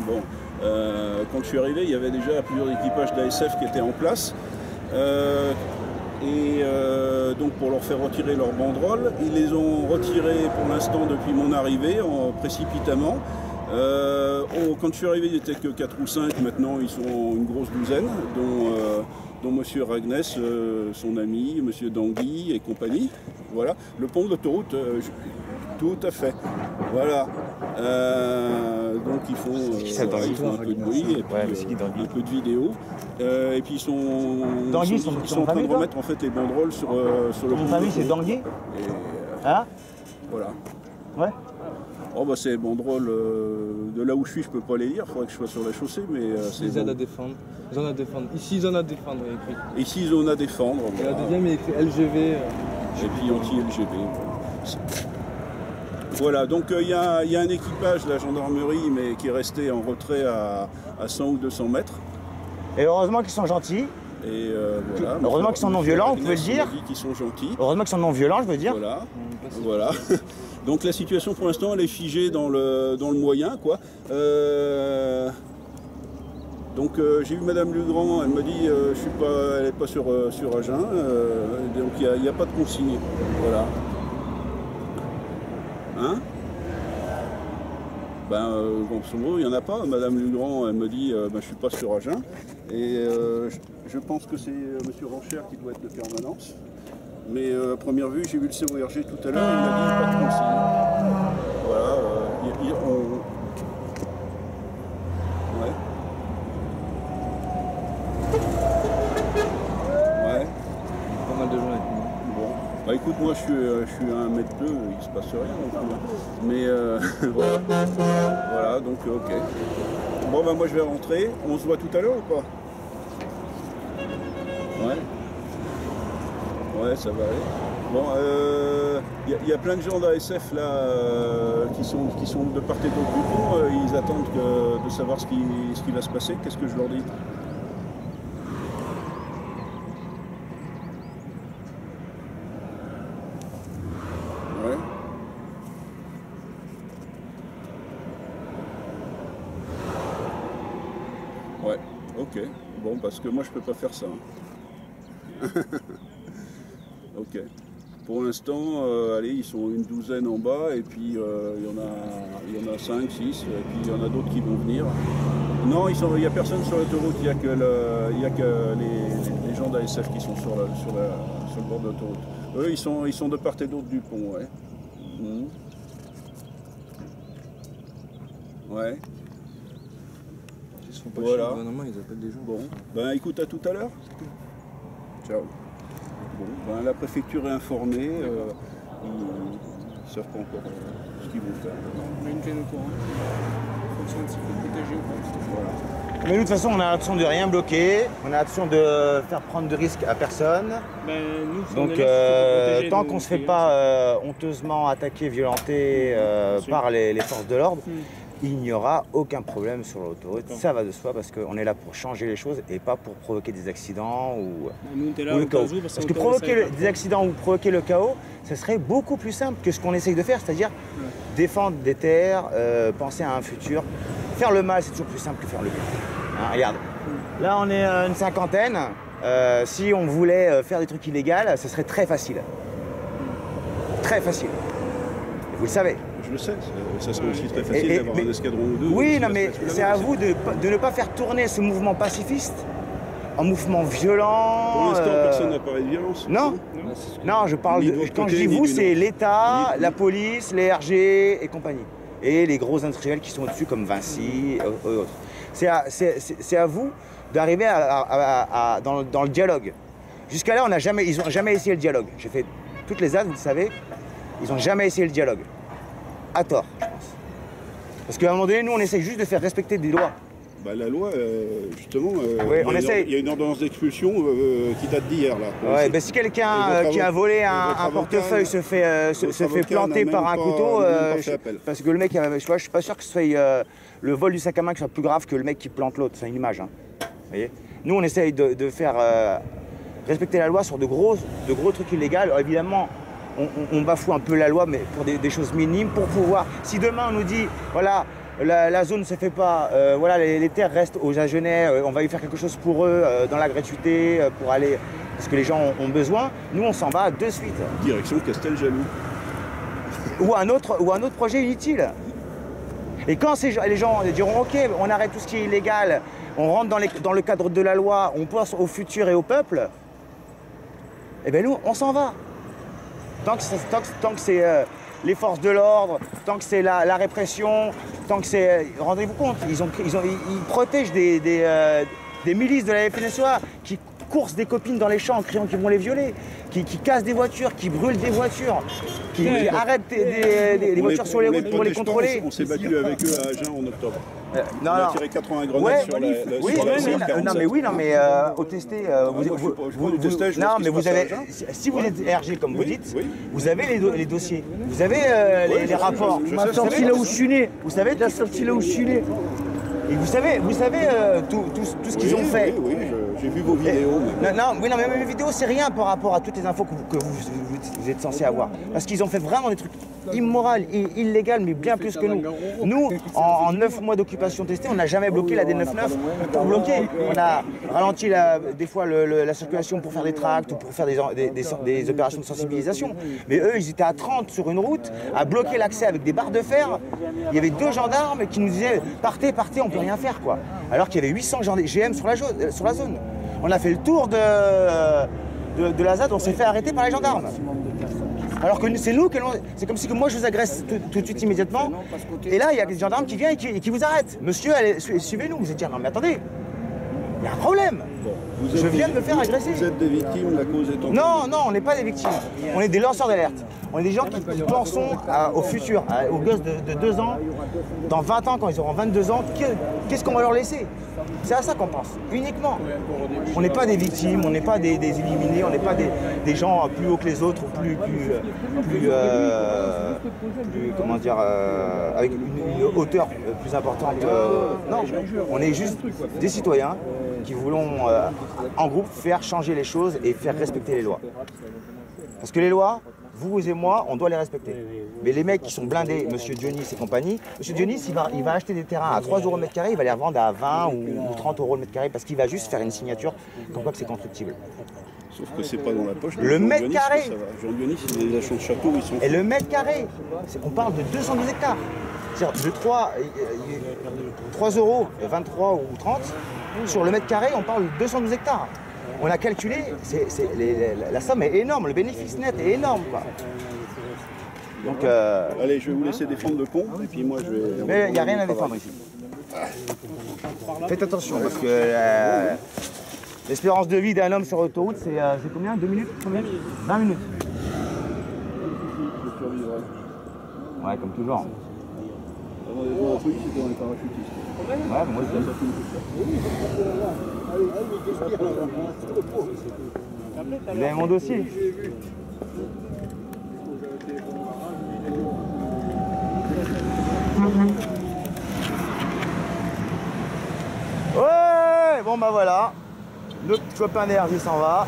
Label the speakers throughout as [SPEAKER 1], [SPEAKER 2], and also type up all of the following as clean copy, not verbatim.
[SPEAKER 1] Bon, quand je suis arrivé, il y avait déjà plusieurs équipages d'ASF qui étaient en place. Donc pour leur faire retirer leurs banderoles, ils les ont retirées pour l'instant depuis mon arrivée, précipitamment. Quand je suis arrivé, il n'était que 4 ou 5, maintenant ils sont une grosse douzaine, dont M. Ragnès, son ami, M. Dangui et compagnie. Voilà, le pont de l'autoroute, tout à fait. Voilà. Donc ils font un peu de bruit et puis un peu de vidéo. Et puis ils sont en train de remettre en fait les banderoles sur le pont.
[SPEAKER 2] Ton famille, c'est Dangui? Hein?
[SPEAKER 1] Voilà.
[SPEAKER 2] Ouais.
[SPEAKER 1] Oh bah c'est banderoles de là où je suis, je peux pas les lire, il faudrait que je sois sur la chaussée, mais c'est
[SPEAKER 3] ils ont à défendre. Ils ont à défendre. Ici ils ont à défendre, écrit.
[SPEAKER 1] Ici ils ont à défendre.
[SPEAKER 3] Et la deuxième il écrit LGV.
[SPEAKER 1] Et puis anti-LGV. Voilà, donc il y a un équipage de la gendarmerie, mais qui est resté en retrait à 100 ou 200 mètres.
[SPEAKER 2] Et heureusement qu'ils sont gentils.
[SPEAKER 1] Et voilà.
[SPEAKER 2] Heureusement qu'ils sont non violents, vous pouvez le dire.
[SPEAKER 1] Qu'ils sont gentils.
[SPEAKER 2] Heureusement qu'ils sont non violents, je veux dire.
[SPEAKER 1] Voilà. Voilà. Donc la situation pour l'instant elle est figée dans le moyen, quoi. Donc j'ai eu Madame Legrand, elle m'a dit elle n'est pas sur Agen, donc il n'y a pas de consigne. Voilà. Hein? Ben, grosso modo, il n'y en a pas. Madame Legrand, elle me dit je ne suis pas sur Agen. Et je pense que c'est M. Rancher qui doit être de permanence. Mais à première vue, j'ai vu le CORG tout à l'heure, il m'a dit pas de consigne. Voilà, Ouais. Ouais.
[SPEAKER 3] Pas mal de gens avec nous.
[SPEAKER 1] Bon. Bah écoute, moi je suis à 1m2, il se passe rien non plus. Mais voilà. Voilà, donc ok. Bon bah moi je vais rentrer. On se voit tout à l'heure ou pas? Ouais. Ouais, ça va aller. Bon, y a plein de gens d'ASF là qui sont de part et d'autre du pont. Ils attendent de savoir ce qui va se passer. Qu'est-ce que je leur dis? Ouais. Ouais, ok. Bon, parce que moi je peux pas faire ça. Ok. Pour l'instant, allez, ils sont une douzaine en bas, et puis il y en a 5, 6, et puis il y en a d'autres qui vont venir. Non, il n'y a personne sur l'autoroute, il n'y a que les gens d'ASF qui sont sur le bord de l'autoroute. Eux, ils sont de part et d'autre du pont, ouais. Mmh. Ouais.
[SPEAKER 3] Ils se font pas
[SPEAKER 1] voilà.
[SPEAKER 3] chier, normalement ils appellent des gens.
[SPEAKER 1] Bon, ben écoute, à tout à l'heure. Ciao. Bon, ben, la préfecture est informée, ils ne savent pas encore ce qu'ils vont faire.
[SPEAKER 4] On a une chaîne au courant. En fonction de s'il faut protéger ou pas.
[SPEAKER 1] Voilà.
[SPEAKER 2] Mais nous, de toute façon, on a l'impression de rien bloquer, on a l'impression de faire prendre de risques à personne.
[SPEAKER 4] Ben, nous,
[SPEAKER 2] Donc, tant qu'on ne se fait pas honteusement attaquer, violenter par les forces de l'ordre, il n'y aura aucun problème sur l'autoroute. Ça va de soi parce qu'on est là pour changer les choses et pas pour provoquer des accidents ou le chaos. Parce que provoquer des accidents ou provoquer le chaos, ce serait beaucoup plus simple que ce qu'on essaye de faire, c'est-à-dire défendre des terres, penser à un futur. Faire le mal, c'est toujours plus simple que faire le bien. Hein, regarde, là on est une cinquantaine. Si on voulait faire des trucs illégaux, ce serait très facile. Très facile. Et vous le savez.
[SPEAKER 1] Je le sais, ça serait aussi très facile d'avoir un escadron ou deux.
[SPEAKER 2] Oui, non, mais c'est à vous de ne pas faire tourner ce mouvement pacifiste en mouvement violent.
[SPEAKER 1] Pour l'instant, personne n'a parlé de violence.
[SPEAKER 2] Non, non, je parle quand je dis vous, c'est l'État, la police, les RG et compagnie. Et les gros industriels qui sont au-dessus, comme Vinci et autres. C'est à vous d'arriver dans le dialogue. Jusqu'à là, ils n'ont jamais essayé le dialogue. J'ai fait toutes les AS, vous le savez, ils n'ont jamais essayé le dialogue. À tort, je pense. Parce qu'à un moment donné, nous, on essaie juste de faire respecter des lois.
[SPEAKER 1] Bah, la loi, justement,
[SPEAKER 2] oui, il
[SPEAKER 1] y a une ordonnance d'expulsion qui date d'hier.
[SPEAKER 2] Ouais, bah, si quelqu'un qui a volé un portefeuille se fait planter par un couteau, parce que le mec, je suis pas sûr que ce soit le vol du sac à main qui soit plus grave que le mec qui plante l'autre. C'est une image. Hein. Vous voyez, nous, on essaye de faire respecter la loi sur de gros trucs illégaux. Alors, évidemment, on bafoue un peu la loi, mais pour des choses minimes, pour pouvoir... Si demain on nous dit, voilà, la zone ne se fait pas, voilà, les terres restent aux Agenais, on va y faire quelque chose pour eux, dans la gratuité, pour aller, parce que les gens ont besoin, nous on s'en va de suite.
[SPEAKER 1] Direction Casteljaloux.
[SPEAKER 2] Ou un autre projet inutile. Et quand les gens diront ok, on arrête tout ce qui est illégal, on rentre dans le cadre de la loi, on pense au futur et au peuple, eh bien nous on s'en va. Tant que c'est les forces de l'ordre, tant que c'est la répression, tant que c'est... Rendez-vous compte, ils protègent des milices de la FNSEA qui coursent des copines dans les champs en criant qu'ils vont les violer, qui cassent des voitures, qui brûlent des voitures, qui arrêtent des voitures sur les routes pour les contrôler.
[SPEAKER 1] On s'est battu avec eux à Agen en octobre. On
[SPEAKER 2] Non,
[SPEAKER 1] a tiré 80 grenades
[SPEAKER 2] ouais,
[SPEAKER 1] sur la
[SPEAKER 2] oui, au testé, vous avez, si vous êtes RG comme vous dites, vous avez les dossiers, vous avez les rapports.
[SPEAKER 4] Il m'a sorti là où je suis né.
[SPEAKER 2] Vous savez,
[SPEAKER 4] Il a sorti là où je suis né.
[SPEAKER 2] et vous savez tout ce qu'ils ont fait.
[SPEAKER 1] Oui, j'ai vu vos vidéos.
[SPEAKER 2] Mais mes vidéos, c'est rien par rapport à toutes les infos que vous êtes censés avoir. Parce qu'ils ont fait vraiment des trucs immoraux, illégaux, mais bien plus que nous. Nous, en 9 mois d'occupation testée, on n'a jamais bloqué la D99 pour bloquer. On a ralenti des fois la circulation pour faire des tracts ou pour faire des opérations de sensibilisation. Mais eux, ils étaient à 30 sur une route, à bloquer l'accès avec des barres de fer. Il y avait 2 gendarmes qui nous disaient « Partez, partez, on peut rien faire ». Quoi. Alors qu'il y avait 800 GM sur la zone. On a fait le tour de la ZAD, on s'est fait arrêter par les gendarmes. Alors que c'est nous c'est comme si moi je vous agresse tout de suite immédiatement. Et là, il y a des gendarmes qui viennent et qui vous arrêtent. Monsieur, allez, suivez-nous. Vous êtes dit, non mais attendez, il y a un problème. Je viens de me faire agresser.
[SPEAKER 1] Vous êtes des victimes, la cause est en...
[SPEAKER 2] Non, on n'est pas des victimes. On est des lanceurs d'alerte. On est des gens qui pensons au futur, aux gosses de 2 ans. Dans 20 ans, quand ils auront 22 ans, qu'est-ce qu'on va leur laisser? C'est à ça qu'on pense, uniquement. On n'est pas des victimes, on n'est pas des éliminés, on n'est pas des gens plus hauts que les autres, comment dire, avec une hauteur plus importante. Non, on est juste des citoyens qui voulons, en groupe, faire changer les choses et faire respecter les lois. Parce que les lois, vous et moi, on doit les respecter. Mais les mecs qui sont blindés, monsieur Dionis et compagnie, monsieur Dionis, il va acheter des terrains à 3 € le mètre carré, il va les revendre à 20 ou 30 € le mètre carré parce qu'il va juste faire une signature comme quoi que c'est constructible.
[SPEAKER 1] Sauf que c'est pas dans la poche.
[SPEAKER 2] Le mètre carré.
[SPEAKER 1] Jean Dionis, les achats de château, ils sont...
[SPEAKER 2] Et le mètre carré, on parle de 212 hectares. C'est-à-dire de 3 €, 23 ou 30, sur le mètre carré, on parle de 212 hectares. On a calculé, la somme est énorme, le bénéfice net est énorme. Quoi. Donc,
[SPEAKER 1] allez, je vais vous laisser défendre le pont, et puis moi je vais...
[SPEAKER 2] Mais il n'y a rien à défendre ici. Faites attention, parce que l'espérance de vie d'un homme sur l'autoroute, c'est combien? 2 minutes? 20 minutes. Ouais, comme toujours.
[SPEAKER 1] Avant d'être dans la police, c'était dans les parachutistes.
[SPEAKER 2] Ouais, moi aussi. Vous avez mon dossier? Ouais, bon bah voilà. Le petit copain d'RG s'en va.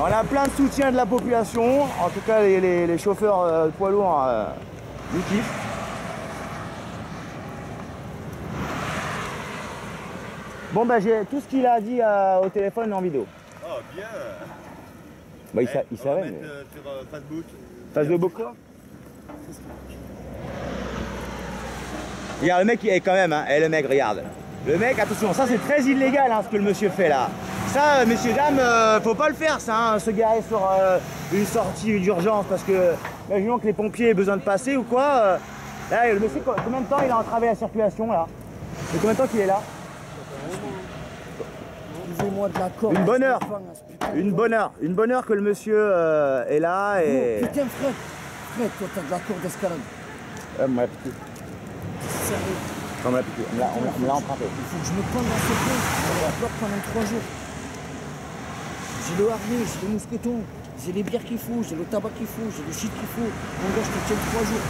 [SPEAKER 2] On a plein de soutien de la population. En tout cas, les chauffeurs poids lourds du kiff. Bon bah j'ai tout ce qu'il a dit au téléphone en vidéo.
[SPEAKER 5] Oh bien.
[SPEAKER 2] Bah il savait.
[SPEAKER 5] Mettre, sur Facebook.
[SPEAKER 2] Facebook quoi? Regarde le mec il est quand même, hein. Et le mec regarde. Le mec, attention, ça c'est très illégal hein, ce que le monsieur fait là. Ça, messieurs, dames, faut pas le faire ça, hein, se garer sur une sortie d'urgence parce que, imaginons que les pompiers aient besoin de passer ou quoi. Là, le monsieur, combien de temps il a entravé la circulation là? Et combien de temps qu'il est là?
[SPEAKER 4] Moi de la corde.
[SPEAKER 2] Une bonne heure. Une bonne heure que le monsieur est là et...
[SPEAKER 4] Oh, putain Fred, toi t'as de la corde d'escalade.
[SPEAKER 2] On me l'a piqué.
[SPEAKER 4] Sérieux.
[SPEAKER 2] On me l'a piqué, on me l'a emprunté.
[SPEAKER 4] Il faut que je me prenne dans ce coin, on va bloquer pendant 3 jours. J'ai le harnais, j'ai les mousquetons, j'ai les bières qu'il faut, j'ai le tabac qu'il faut, j'ai le shit qu'il faut. Mon gars, je te tiens 3 jours.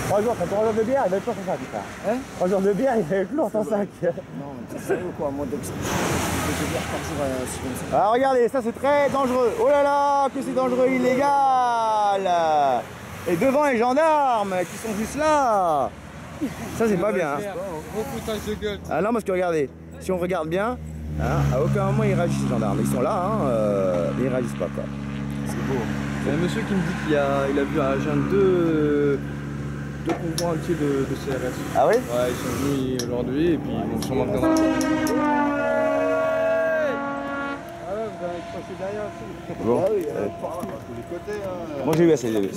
[SPEAKER 2] 3 jours, t'as 3 jours de bière, il va être lourd ton sac, putain. Hein? 3 jours de bière, il va être lourd ton sac.
[SPEAKER 4] Non, mais t'es sérieux quoi, moi d'expression, je vais bières par jour c'est comme ça.
[SPEAKER 2] Alors regardez, ça c'est très dangereux. Oh là là, que c'est dangereux, illégal. Et devant les gendarmes qui sont juste là. Ça c'est pas bien. Hein. Ah non parce que regardez, si on regarde bien, hein, à aucun moment ils réagissent les gendarmes. Ils sont là, hein, mais ils réagissent pas quoi.
[SPEAKER 3] C'est beau. Il y a un monsieur qui me dit qu'il a vu à Agen deux convois entiers de CRS.
[SPEAKER 2] Ah oui?
[SPEAKER 3] Ouais, ils sont venus aujourd'hui et puis ils vont sûrement venir dans la...
[SPEAKER 2] Bon. Moi j'ai eu assez de...